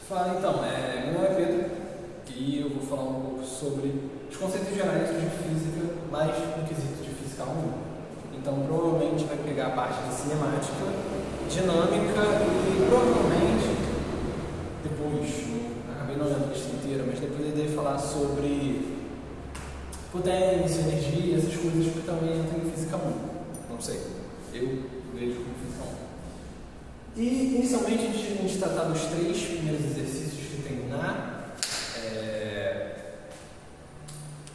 Fala então, meu nome é Pedro e eu vou falar um pouco sobre os conceitos gerais de física, mais no quesito de física 1. Então provavelmente vai pegar a parte de cinemática, dinâmica e provavelmente depois, acabei não olhando a lista inteira, mas depois eu deve falar sobre potência, energia, essas coisas que também entram em física 1. Não sei, eu vejo como física 1. E inicialmente, antes de a gente tratar dos 3 primeiros exercícios que tem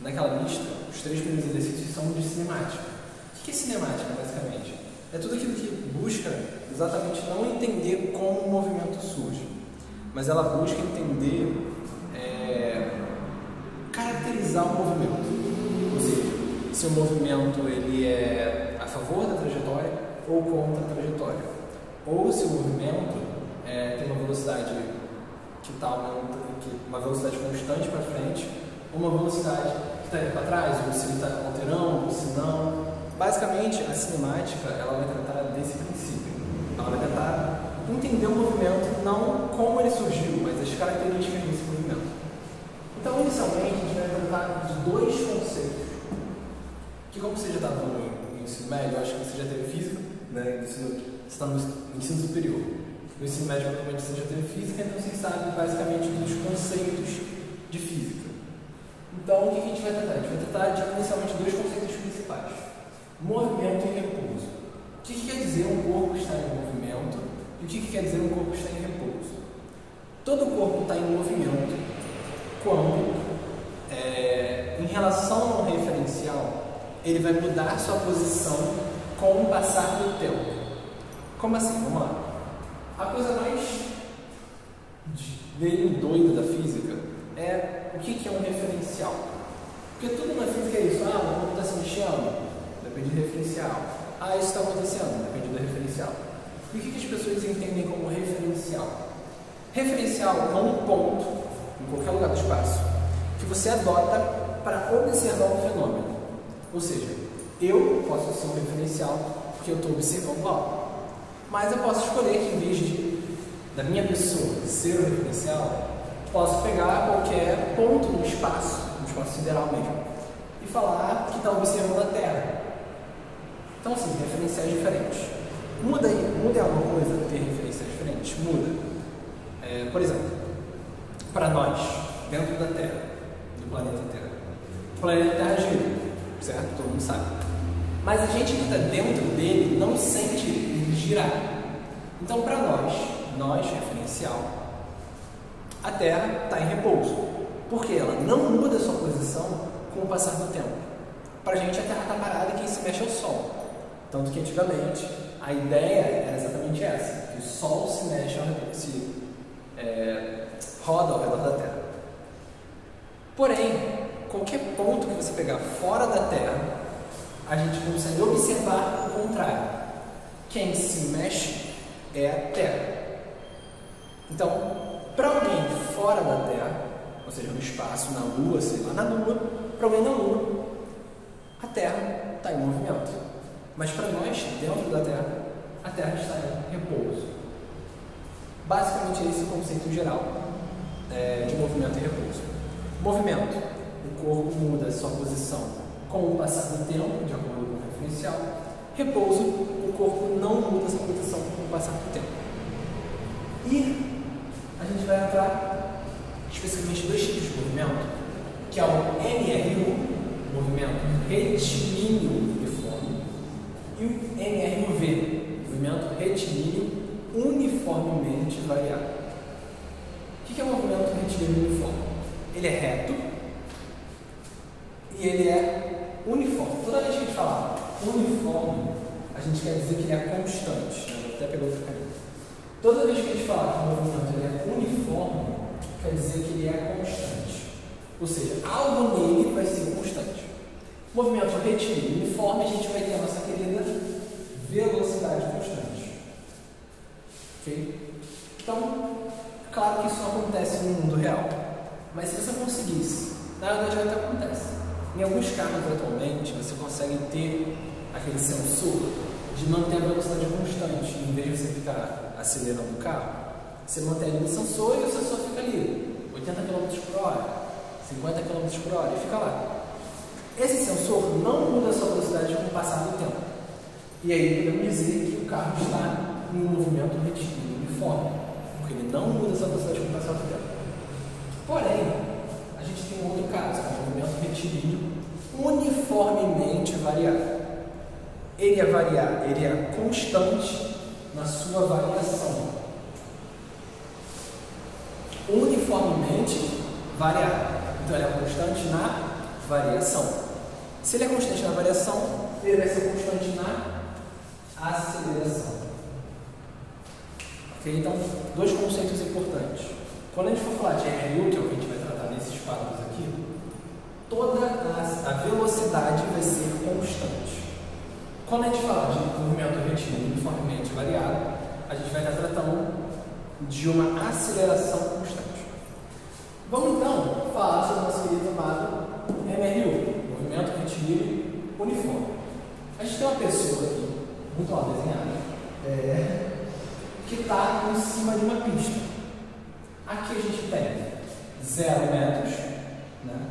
naquela lista, os 3 primeiros exercícios são de cinemática. O que é cinemática, basicamente? É tudo aquilo que busca exatamente não entender como o movimento surge, mas ela busca entender, caracterizar o movimento. Ou seja, se o movimento ele é a favor da trajetória ou contra a trajetória. Ou se o movimento tem uma velocidade que está uma velocidade constante para frente, ou uma velocidade que está indo para trás, ou se ele está alterando, ou se não. Basicamente, a cinemática ela vai tratar desse princípio. Ela vai tentar entender o movimento, não como ele surgiu, mas as características desse movimento. Então, inicialmente, a gente vai tratar de 2 conceitos, que como você já está no ensino médio, eu acho que você já teve física, né? Você está no ensino superior. No ensino médio, provavelmente você já teve física, então você sabe basicamente dos conceitos de física. Então, o que a gente vai tratar? A gente vai tratar de inicialmente 2 conceitos principais: movimento e repouso. O que quer dizer um corpo estar em movimento e o que quer dizer um corpo estar em repouso? Todo corpo está em movimento quando, em relação ao referencial, ele vai mudar sua posição com o passar do tempo. Como assim? Vamos lá. A coisa mais doida da física é o que é um referencial. Porque tudo na física é isso. O corpo está se mexendo, depende do referencial. Isso está acontecendo, depende do referencial. E o que as pessoas entendem como referencial? Referencial é um ponto, em qualquer lugar do espaço, que você adota para observar um fenômeno. Ou seja, eu posso ser um referencial porque eu estou observando algo. Mas eu posso escolher que, em vez da minha pessoa ser o referencial, posso pegar qualquer ponto no espaço sideral mesmo, e falar que está observando a Terra. Então, sim, referenciais diferentes. Muda alguma coisa ter referenciais diferentes? Muda. Por exemplo, para nós, dentro da Terra, do planeta Terra, o planeta Terra gira, certo? Todo mundo sabe. Mas a gente que está dentro dele não sente ele girar. Então, para nós, referencial, a Terra está em repouso. Porque ela não muda sua posição com o passar do tempo. Para a gente, a Terra está parada e quem se mexe é o Sol. Tanto que, antigamente, a ideia era exatamente essa, que o Sol se mexe, roda ao redor da Terra. Porém, qualquer ponto que você pegar fora da Terra, a gente consegue observar o contrário. Quem se mexe é a Terra. Então, para alguém fora da Terra, ou seja, no espaço, na Lua, sei lá, na Lua, para alguém na Lua, a Terra está em movimento. Mas para nós, dentro da Terra, a Terra está em repouso. Basicamente, esse é o conceito geral de movimento e repouso. Movimento: o corpo muda sua posição com o passar do tempo, de acordo com o referencial. Repouso: o corpo não muda sua posição com o passar do tempo. E a gente vai entrar especificamente 2 tipos de movimento, que é o NRU, movimento retilíneo uniforme, e o NRUV, movimento retilíneo uniformemente variável. O que é o movimento retilíneo uniforme? Ele é reto e ele é uniforme. Toda vez que a gente fala uniforme, a gente quer dizer que ele é constante. Vou até pegar outra caneta. Toda vez que a gente fala que o movimento ele é uniforme, quer dizer que ele é constante. Ou seja, algo nele vai ser constante. Movimento retilíneo uniforme, a gente vai ter a nossa querida velocidade constante. Ok? Então, claro que isso não acontece no mundo real. Mas se você conseguisse, na verdade até acontece. Em alguns carros atualmente, você consegue ter aquele sensor de manter a velocidade constante. Em vez de você ficar acelerando o carro, você mantém ele no sensor e o sensor 50 km por hora, e fica lá. Esse sensor não muda a sua velocidade com o passar do tempo. E aí podemos dizer que o carro está em um movimento retilíneo uniforme, porque ele não muda a sua velocidade com o passar do tempo. Porém, a gente tem um outro caso, que é um movimento retilíneo uniformemente variado. Ele é constante na sua variação. Uniformemente variado. Então ele é constante na variação. Se ele é constante na variação, ele vai ser constante na aceleração. Ok? Então, dois conceitos importantes. Quando a gente for falar de MRU, que é o que a gente vai tratar nesses quadros aqui, toda a velocidade vai ser constante. Quando a gente fala de movimento retilíneo uniformemente variado, a gente vai estar tratando de uma aceleração constante. Vamos então falar sobre o nosso querido amado MRU, movimento retilíneo uniforme. A gente tem uma pessoa aqui, muito mal desenhada, que está em cima de uma pista. Aqui a gente tem 0 metros, né?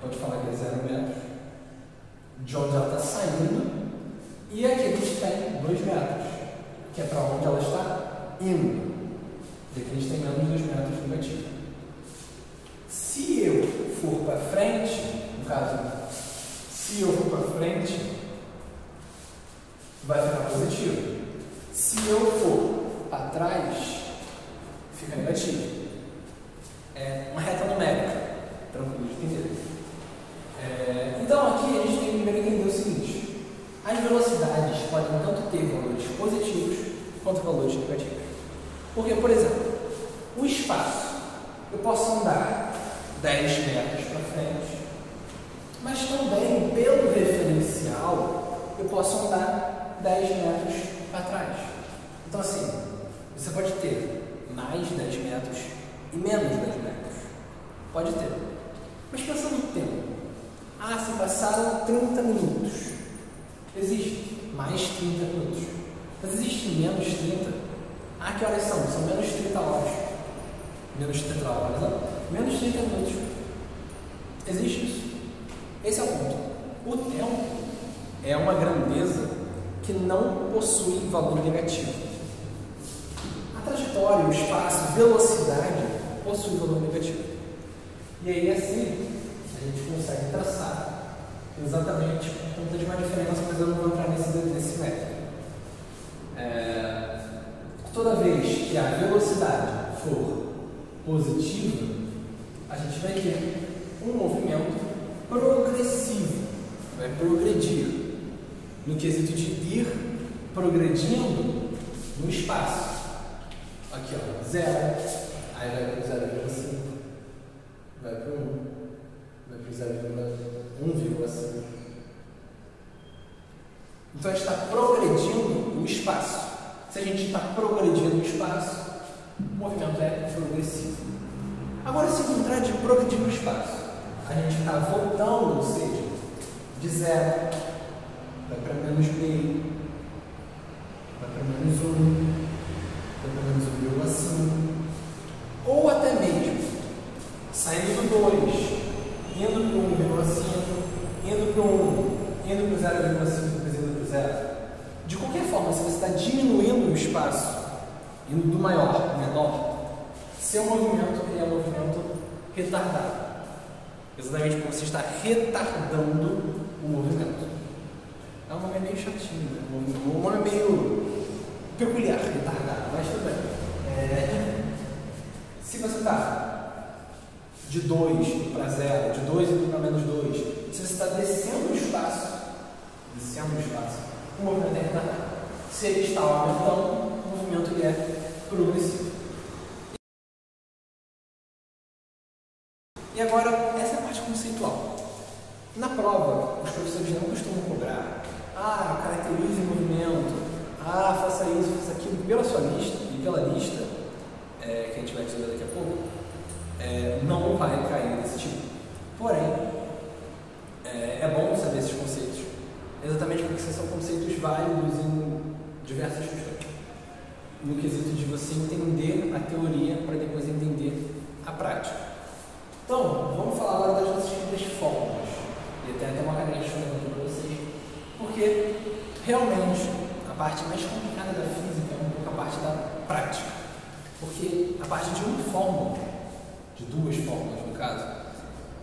Pode falar que é 0 metros, de onde ela está saindo, e aqui a gente tem 2 metros, que é para onde ela está indo. E aqui a gente tem menos 2 metros negativo. Se eu for para frente, no caso, se eu for para frente, vai ficar positivo. Se eu for para trás, fica negativo. É uma reta numérica, tranquilo de entender. Então aqui a gente tem que primeiro entender o seguinte: as velocidades podem tanto ter valores positivos quanto valores negativos. Porque, por exemplo, o espaço, eu posso andar 10 metros para frente, mas também, pelo referencial, eu posso andar 10 metros para trás. Então, assim, você pode ter mais 10 metros e menos 10 metros. Pode ter. Mas pensando no tempo, se passaram 30 minutos. Existe mais 30 minutos. Mas existe menos 30? Que horas são? São menos 30 horas. Menos 30 horas, não? Menos 30 minutos. Existe isso. Esse é o ponto. O tempo é uma grandeza que não possui valor negativo. A trajetória, o espaço, velocidade possui valor negativo. E aí assim a gente consegue traçar exatamente por conta de uma diferença, mas eu não vou entrar nesse método. Toda vez que a velocidade for positiva, a gente vai ter um movimento progressivo, vai progredir, no quesito de ir progredindo no espaço. Aqui, ó, 0, aí vai para o 0,5, vai para o 1, vai para o 1,5. Então a gente está progredindo no espaço. Se a gente está progredindo no espaço, o movimento é progressivo. Agora, se o contrário de progredir no espaço, a gente está voltando, ou seja, de 0, vai para menos meio, vai para menos 1, vai para menos 1,5, ou até mesmo saindo do 2, indo para o 1,5, indo para o 1, indo para o 0,5, depois indo para o 0. De qualquer forma, se você está diminuindo o espaço, indo do maior para o menor, seu movimento é um movimento retardado. Exatamente porque você está retardando o movimento. É um nome meio chatinho, né? Um nome meio peculiar, retardado, mas tudo bem. Se você está de 2 para 0, de 2 indo para menos 2, se você está descendo o espaço, o movimento é retardado. Se ele está aumentando, o movimento ele é progressivo. E agora, essa é a parte conceitual. Na prova, os professores não costumam cobrar: caracterize o movimento, faça isso, faça aquilo, pela sua lista e pela lista, que a gente vai dizer daqui a pouco, não vai cair desse tipo. Porém, é bom saber esses conceitos, exatamente porque são conceitos válidos em diversas questões. No quesito de você entender a teoria para depois entender a prática. Então, vamos falar agora das nossas quintas fórmulas. E tem até uma cadeira chorando aqui para vocês, porque realmente a parte mais complicada da física é um pouco a parte da prática. Porque a partir de uma fórmula, de duas fórmulas no caso,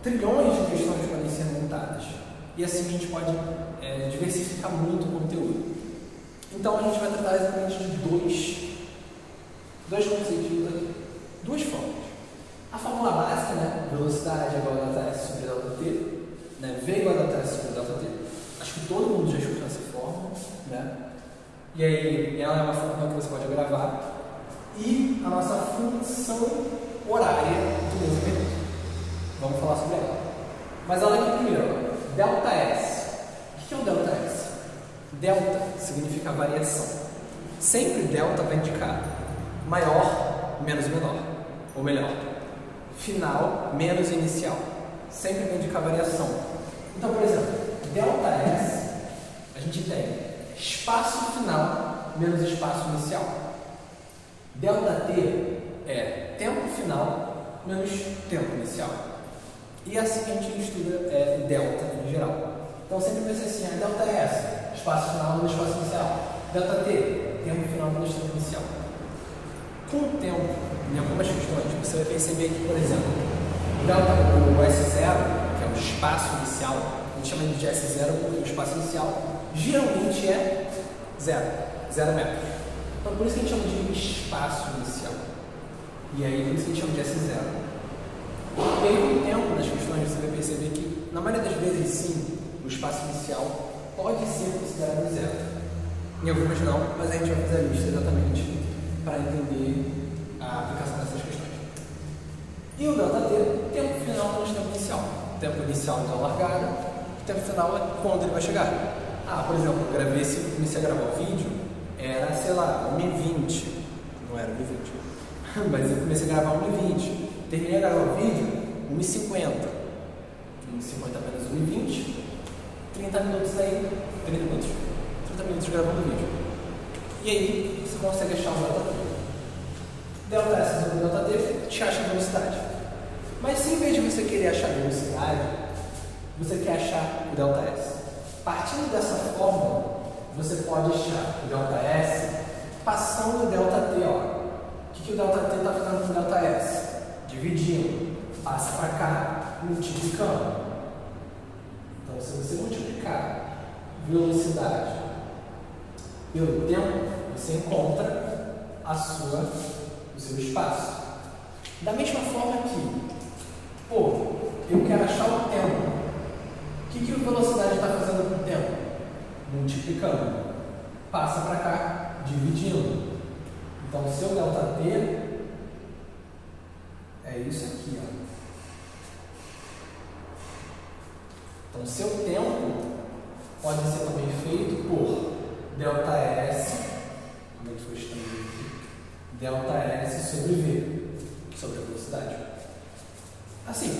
trilhões de questões podem ser montadas. E assim a gente pode diversificar muito o conteúdo. Então a gente vai tratar exatamente de dois conceitos aqui, duas fórmulas. A fórmula básica, né? Velocidade igual a ΔS sobre ΔT, né? V igual a ΔS sobre ΔT. Acho que todo mundo já escutou essa fórmula, né? E aí ela é uma fórmula que você pode gravar. E a nossa função horária do mesmo período. Vamos falar sobre ela. Mas olha aqui primeiro, ΔS. O que é o ΔS? Delta significa variação. Sempre delta vai indicar maior menos menor. Ou melhor, final menos inicial. Sempre vai indicar variação. Então, por exemplo, ΔS, a gente tem espaço final menos espaço inicial. ΔT é tempo final menos tempo inicial. E é assim que a gente estuda delta em geral. Então sempre vai ser assim, a ΔS, espaço final menos espaço inicial. ΔT, tempo final menos tempo inicial. Com o tempo, em algumas questões, você vai perceber que, por exemplo, o S0, que é o espaço inicial, a gente chama de S0 porque o espaço inicial geralmente é 0 metros. Então por isso que a gente chama de espaço inicial. E aí por isso que a gente chama de S0. E aí com o tempo nas questões você vai perceber que, na maioria das vezes sim, o espaço inicial pode ser considerado 0. Em algumas não, mas a gente vai fazer a lista exatamente para entender a aplicação dessas questões. E o ΔT, tempo final menos tempo inicial. Tempo inicial é a largada, tempo final é quando ele vai chegar. Por exemplo, eu gravei comecei a gravar o vídeo, era, sei lá, 1h20. Não era 1h20. Mas eu comecei a gravar 1h20. Terminei de gravar o vídeo 1h50. 1h50 menos 1h20. 30 minutos aí. 30 minutos gravando o vídeo. E aí você consegue achar o ΔT. ΔS sobre ΔT te acha a velocidade. Mas se em vez de você querer achar a velocidade, você quer achar o ΔS. Partindo dessa fórmula, você pode achar o ΔS passando o ΔT. O que o ΔT está fazendo com o ΔS? Dividindo. Passa para cá, multiplicando. Então, se você multiplicar velocidade pelo tempo, você encontra o seu espaço. Da mesma forma que, eu quero achar o tempo. O que a velocidade está fazendo com o tempo? Multiplicando. Passa para cá, dividindo. Então, o seu ΔT é isso aqui. Então, seu tempo pode ser também feito por ΔS, como é que foi escrito aqui? ΔS sobre V, sobre a velocidade. Assim,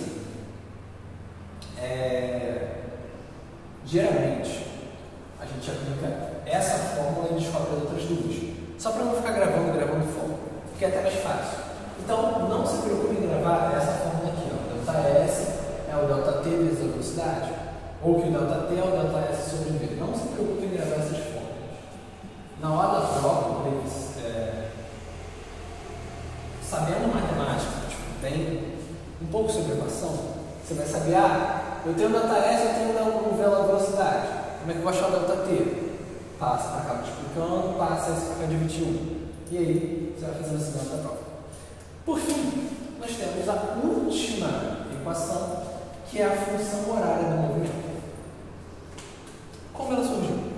geralmente, a gente aplica essa fórmula e descobre as outras duas. Só para não ficar gravando fórmula, porque é até mais fácil. Então, não se preocupe em gravar essa fórmula aqui. ΔS é o ΔT vezes a velocidade, ou que o ΔT é o ΔS sobre V. Não se preocupe em gravar essas fórmulas. Na hora da prova, sabendo matemática, bem, um pouco sobre equação, você vai saber, eu tenho ΔS, eu tenho um velocidade. Como é que eu vou achar o ΔT? Passa para cá multiplicando, passa isso para cá dividir 1. E aí, você vai fazendo assim dentro da prova. Por fim, nós temos a última equação, que é a função horária do movimento. Como ela surgiu?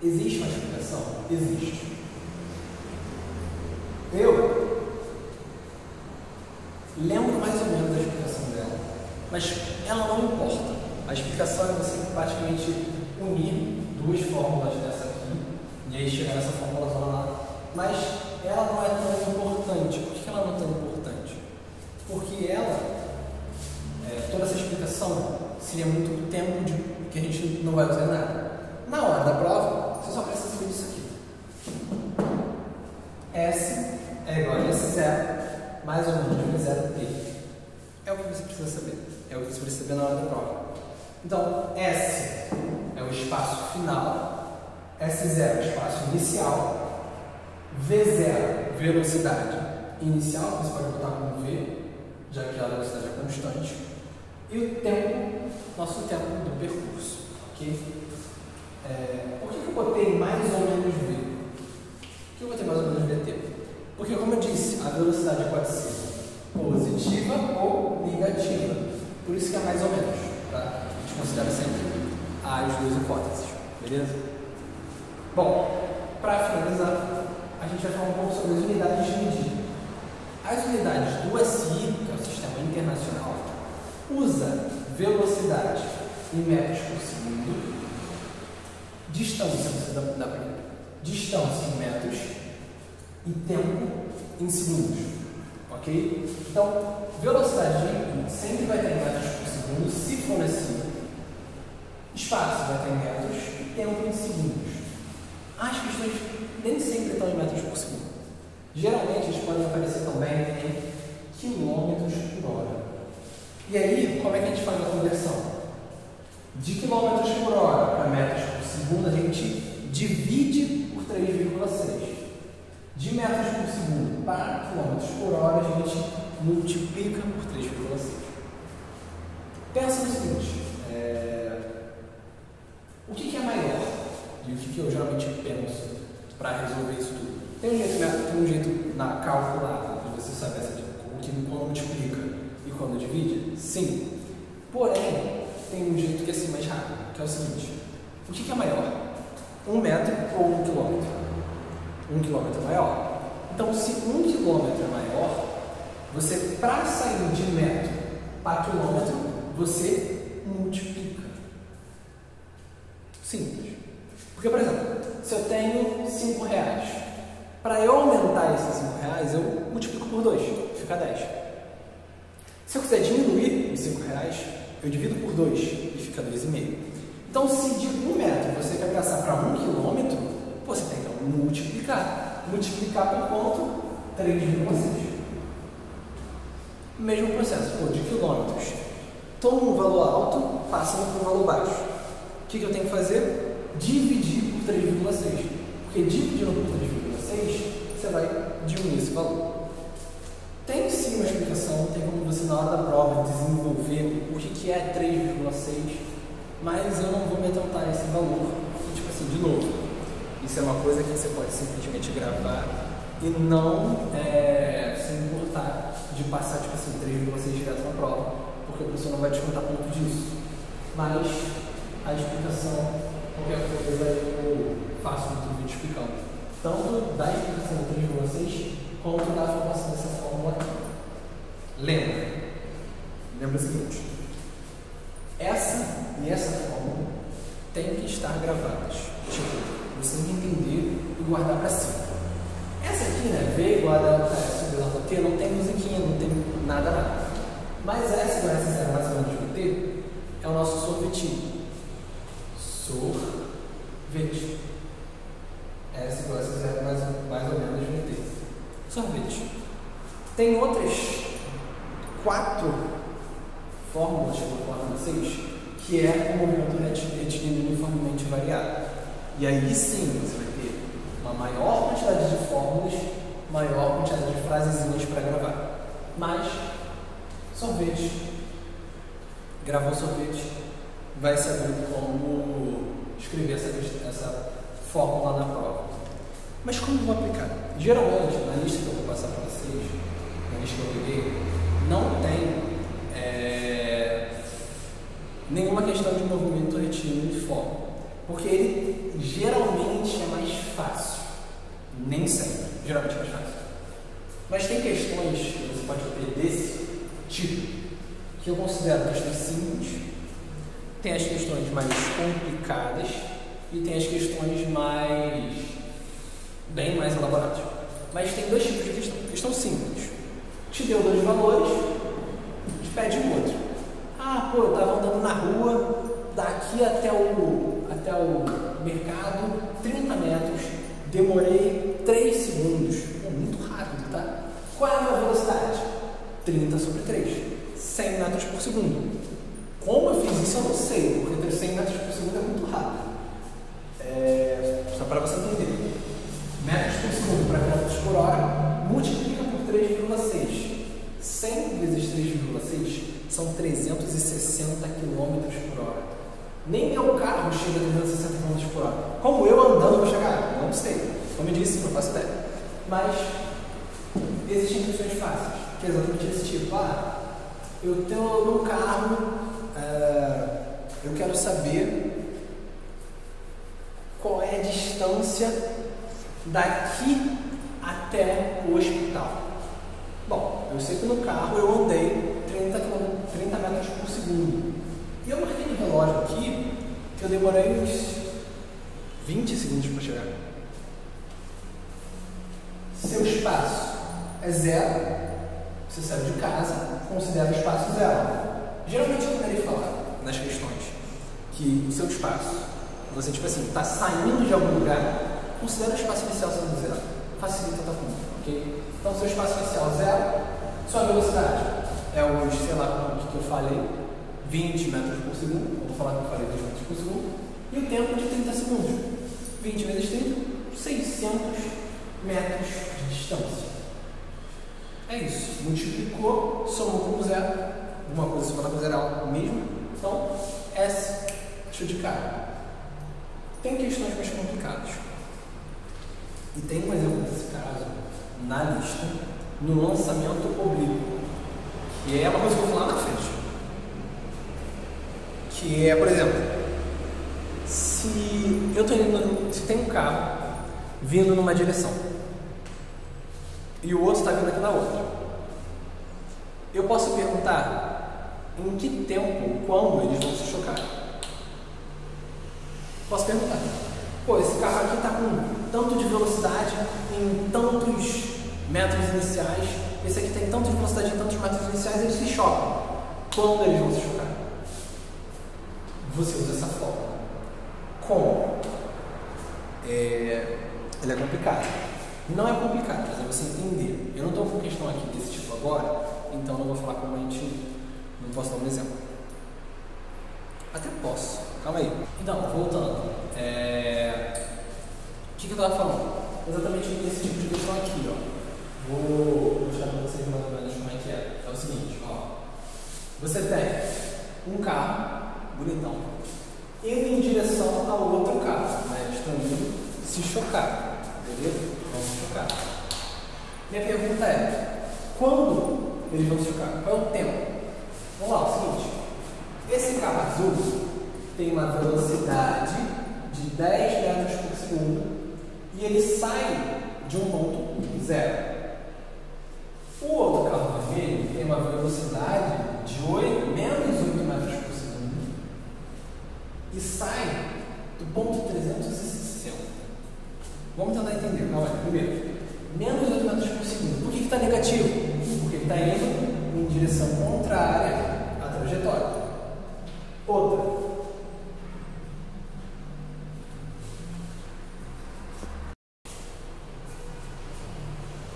Existe uma explicação? Existe. Eu lembro mais ou menos da explicação dela, mas ela não importa. A explicação é você praticamente unir duas fórmulas dessa aqui e aí chegar nessa fórmula lá. Mas ela não é tão importante. Por que ela não é tão importante? Porque toda essa explicação seria muito tempo que a gente não vai usar nada. Na hora da prova, você só precisa saber disso aqui. S é igual a S0 mais ou menos vezes 0t. É o que você precisa saber. É o que você precisa saber na hora da prova. Então, S é o espaço final, S0 é o espaço inicial, V0, velocidade inicial, você pode botar como V, já que a velocidade é constante, e o tempo, nosso tempo do percurso, ok? Por que eu botei mais ou menos V? Por que eu botei mais ou menos VT? Porque, como eu disse, a velocidade pode ser positiva ou negativa, por isso que é mais ou menos, tá? A gente considera sempre as duas hipóteses, beleza? Bom, para finalizar, a gente vai falar um pouco sobre as unidades de medida. As unidades do SI, que é o Sistema Internacional, usa velocidade em metros por segundo, distância, distância em metros e tempo em segundos, ok? Então, velocidade sempre vai estar em metros por segundo, se for assim. Espaço vai estar em metros e tempo em segundos. As questões nem sempre estão em metros por segundo. Geralmente, eles podem aparecer também em quilômetros por hora. E aí, como é que a gente faz a conversão? De quilômetros por hora para metros por segundo, a gente divide por 3,6. De metros por segundo para quilômetros por hora, a gente multiplica por 3,6. Pensa no seguinte, o que é maior? E o que eu geralmente penso para resolver isso tudo? Tem um jeito na calculada de você saber quando multiplica e quando divide? Sim. Porém, tem um jeito que é assim mais rápido, que é o seguinte: o que é maior? 1 metro ou 1 quilômetro? 1 quilômetro é maior. Então, se 1 quilômetro é maior, você, para sair de metro para quilômetro, você multiplica. Simples. Porque, por exemplo, se eu tenho R$5, para eu aumentar esses R$5, eu multiplico por 2, fica 10. Se eu quiser diminuir os R$5, eu divido por 2 e fica 2,5. Então, se de 1 metro você quer passar para 1 quilômetro, você tem que multiplicar. Multiplicar por quanto? 3,6. Mesmo processo, de quilômetros. Tomo um valor alto, passando por um valor baixo. O que eu tenho que fazer? Dividir por 3,6. Porque dividindo por 3,6, você vai diminuir esse valor. Tem sim uma explicação, tem como você na hora da prova desenvolver o que é 3,6, mas eu não vou me atentar a esse valor. Porque, tipo assim, de novo, isso é uma coisa que você pode simplesmente gravar e não se importar de passar, tipo assim, 3,6 direto na prova, porque o professor não vai descontar ponto disso. Mas a explicação, qualquer coisa, eu faço um vídeo explicando. Tanto da explicação do 3,6 quanto da formação dessa fórmula aqui. Lembra o seguinte: essa e essa fórmula tem que estar gravadas. Tipo, você tem que entender e guardar para si. Essa aqui, né? V igual a delta T, não tem musiquinha, não tem nada. Mas essa igual a S0 mais ou menos com T é o nosso sorvetinho. Sorvete. S igual a S0 mais ou menos com T. Sorvete. Tem outras 4 fórmulas, tipo a fórmula 6, que é o movimento retilíneo uniformemente variado. E aí sim você vai ter uma maior quantidade de fórmulas, maior quantidade de frasezinhas para gravar. Mas, sorvete, gravou sorvete, vai saber como escrever essa fórmula na prova. Mas como vou aplicar? Geralmente, na lista que eu vou passar para vocês, na lista que eu peguei, não tem nenhuma questão de movimento retilíneo uniforme, porque ele geralmente é mais fácil. Nem sempre, geralmente é mais fácil. Mas tem questões que você pode ter desse tipo, que eu considero questões simples, tem as questões mais complicadas e tem as questões bem mais elaboradas. Mas tem 2 tipos de questão. Questão simples. Te deu 2 valores, te pede um outro. Eu estava andando na rua, daqui até o mercado, 30 metros, demorei 3 segundos. Muito rápido, tá? Qual é a minha velocidade? 30 sobre 3. 100 metros por segundo. Como eu fiz isso eu não sei, porque 100 metros por segundo é muito rápido. Só para você entender. Metros por segundo para quilômetros por hora, multiplica por 3,6. 100 vezes 3,6 são 360 km por hora. Nem meu carro chega a 360 km por hora. Como eu andando vou chegar? Não sei. Como eu disse, não faço ideia. Mas existem questões fáceis, que é exatamente esse tipo. Eu estou num carro, eu quero saber qual é a distância daqui até o hospital. Bom, eu sei que no carro eu andei 30 metros por segundo. E eu marquei no relógio aqui que eu demorei uns 20 segundos para chegar. Seu espaço é zero, você sai de casa, considera o espaço zero. Geralmente eu poderia falar nas questões que o seu espaço, você tipo assim, está saindo de algum lugar, considera o espaço inicial sendo zero. Facilita a tua conta, ok? Então, seu espaço inicial zero, sua velocidade é os, sei lá, o que eu falei, 20 metros por segundo, vou falar que eu falei 20 metros por segundo, e o tempo de 30 segundos. 20 vezes 30, 600 metros de distância. É isso. Multiplicou, somou com zero. Alguma coisa somada com zero é algo mesmo. Então, S, deixa de cara. Tem questões mais complicadas. E tem um exemplo desse caso na lista, no lançamento oblíquo, que é uma coisa que eu vou falar na frente. Que é, por exemplo, se eu tô indo, se tem um carro vindo numa direção e o outro está vindo aqui na outra, eu posso perguntar em que tempo, quando eles vão se chocar. Posso perguntar. Pô, esse carro aqui está com tanto de velocidade em tantos metros iniciais, esse aqui tem tanto de velocidade em tantos metros iniciais, eles se chocam. Quando eles vão se chocar? Você usa essa fórmula. Como? Ele é complicado. Não é complicado, mas é você entender. Eu não estou com questão aqui desse tipo agora, então não vou falar como a gente. Não posso dar um exemplo. Até posso. Calma aí. Então, voltando. O que eu estava falando? Exatamente esse tipo de questão aqui, ó. Vou mostrar para vocês mais ou menos como é que é. É o seguinte, ó. Você tem um carro bonitão indo em direção ao outro carro, né? Eles estão indo se chocar, beleza? Vão se chocar. Minha pergunta é: quando eles vão se chocar? Qual é o tempo? Vamos lá, é o seguinte: esse carro azul tem uma velocidade de 10 metros por segundo e ele sai de um ponto zero. O outro carro vermelho tem uma velocidade de menos 8 metros por segundo e sai do ponto 360. Vamos tentar entender. Calma aí. Primeiro, menos 8 metros por segundo. Por que está negativo? Porque ele está indo em direção contrária à trajetória. Outra.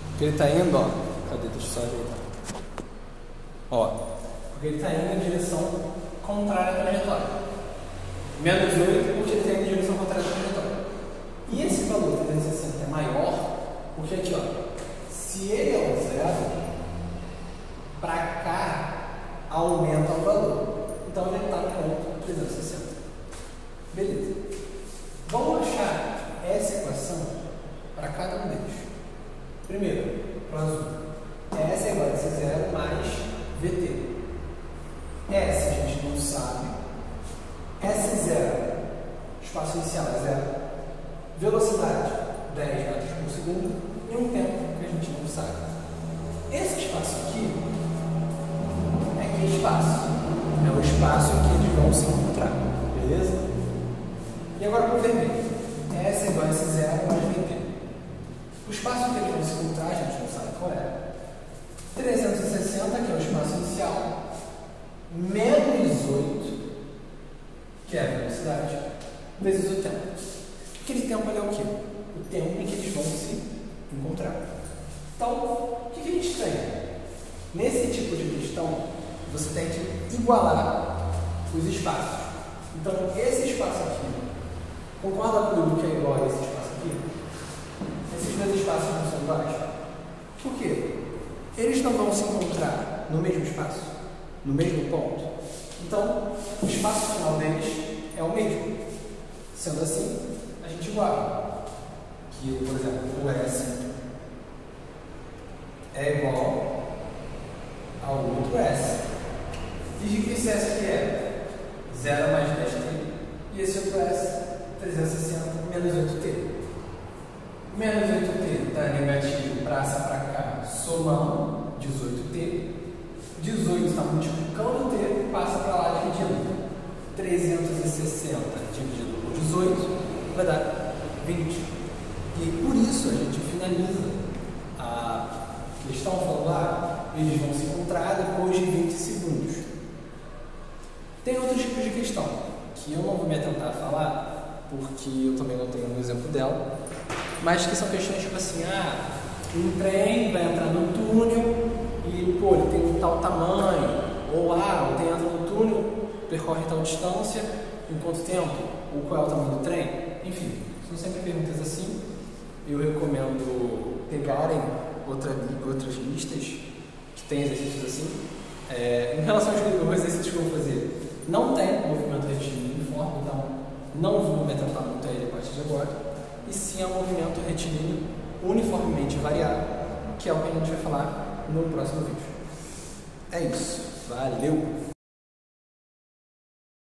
Porque ele está indo, ó. Cadê? Deixa eu só ajeitar. Ó. Porque ele está indo em direção contrária à trajetória. Menos 8 porque ele está indo em direção contrária à trajetória. E esse valor 360 é maior porque aqui, ó. Se ele é um zero, para cá aumenta o valor. Então ele está no ponto 360. Beleza. Vamos achar essa equação para cada um deles. Primeiro, para o azul. S é igual a S0 mais VT. S a gente não sabe. S0, espaço inicial é zero. Velocidade, 10 metros por segundo. E um tempo que a gente não sabe. Esse espaço aqui é que espaço? É o espaço que eles vão se encontrar. Beleza? E agora para o vermelho. S é igual a S0 mais VT. O espaço que eles vão se encontrar, a gente não sabe qual é. 360, que é o espaço inicial, menos 8, que é a velocidade, vezes o tempo. Aquele tempo ali é o quê? O tempo em que eles vão se encontrar. Então, o que a gente tem? Nesse tipo de questão, você tem que igualar os espaços. Então, esse espaço aqui, concorda comigo que é igual a esse espaço aqui? Esses dois espaços não são iguais? Por quê? Eles não vão se encontrar no mesmo espaço, no mesmo ponto. Então, o espaço final deles é o mesmo. Sendo assim, a gente iguala. Que, por exemplo, o S é igual ao outro S. E de que esse S aqui é? 0 mais 10t. E esse outro S, 360 menos 8t. Menos 8t está negativo, passa para cá, somando 18t. 18 está multiplicando t, passa para lá dividindo. 360 dividido por 18 vai dar 20. E por isso a gente finaliza a questão falando lá, eles vão se encontrar depois de 20 segundos. Tem outros tipos de questão que eu não vou me atentar a falar, porque eu também não tenho um exemplo dela, mas que são questões tipo assim, um trem vai entrar no túnel e, pô, ele tem um tal tamanho, ou o trem entra no túnel, percorre tal distância, em quanto tempo, ou qual é o tamanho do trem, enfim, são sempre perguntas assim. Eu recomendo pegarem outras listas que tem exercícios assim. Em relação aos exercícios que eu vou fazer, não tem movimento retilíneo uniforme, então não vou me atentar muito a ele a partir de agora, e sim ao movimento retilíneo uniformemente variado, que é o que a gente vai falar no próximo vídeo. É isso, valeu!